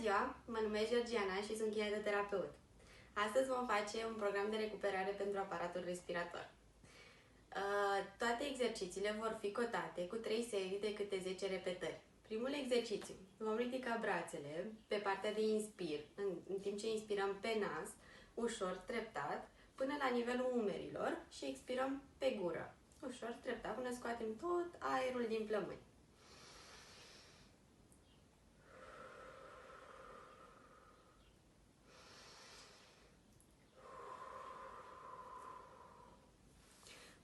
ziua! Mă numesc Georgiana și sunt kinetoterapeut. Astăzi vom face un program de recuperare pentru aparatul respirator. Toate exercițiile vor fi cotate cu 3 serii de câte 10 repetări. Primul exercițiu. Vom ridica brațele pe partea de inspir, în timp ce inspirăm pe nas, ușor, treptat, până la nivelul umerilor și expirăm pe gură. Ușor, treptat, până scoatem tot aerul din plămâni.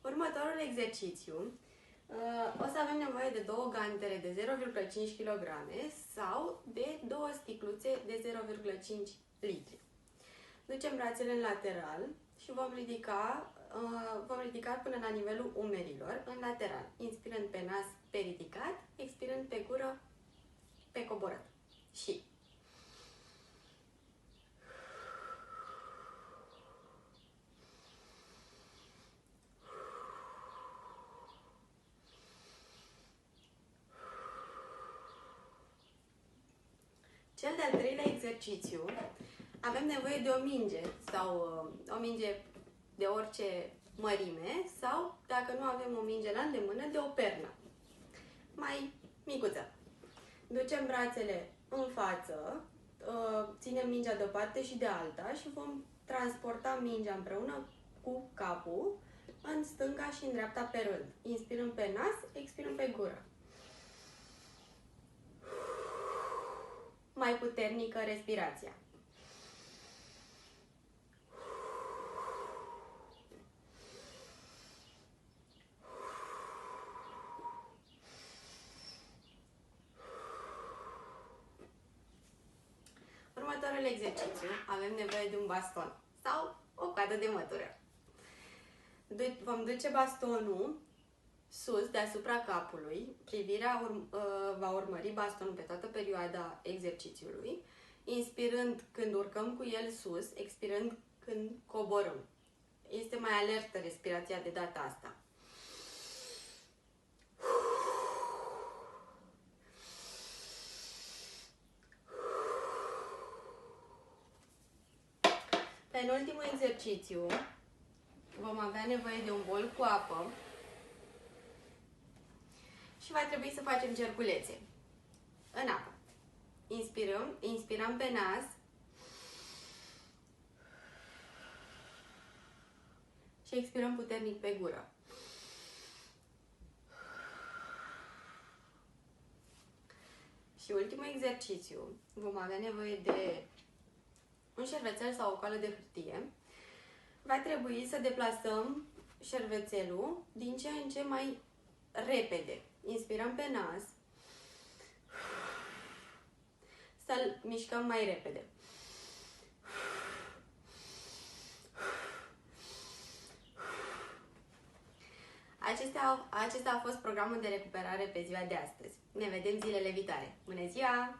Următorul exercițiu, o să avem nevoie de 2 gantere de 0,5 kg sau de 2 sticluțe de 0,5 litri. Ducem brațele în lateral și vom ridica până la nivelul umerilor în lateral, inspirând pe nas pe ridicat, expirând pe gură pe coborât. Și cel de-al treilea exercițiu, avem nevoie de o minge sau o minge de orice mărime sau, dacă nu avem o minge la îndemână, de o pernă mai micuță. Ducem brațele în față, ținem mingea de o parte și de alta și vom transporta mingea împreună cu capul în stânga și în dreapta pe rând. Inspirăm pe nas, expirăm pe gură. Mai puternică respirația. Următorul exercițiu, avem nevoie de un baston sau o coadă de mătură. Vom duce bastonul sus, deasupra capului, privirea va urmări bastonul pe toată perioada exercițiului, inspirând când urcăm cu el sus, expirând când coborâm. Este mai alertă respirația de data asta. Penultimul exercițiu, vom avea nevoie de un bol cu apă și va trebui să facem cerculețe în apă. Inspirăm pe nas și expirăm puternic pe gură. Și ultimul exercițiu, vom avea nevoie de un șervețel sau o coală de hârtie. Va trebui să deplasăm șervețelul din ce în ce mai repede. Inspirăm pe nas, să-l mișcăm mai repede. Acesta a fost programul de recuperare pe ziua de astăzi. Ne vedem zilele viitoare. Bună ziua!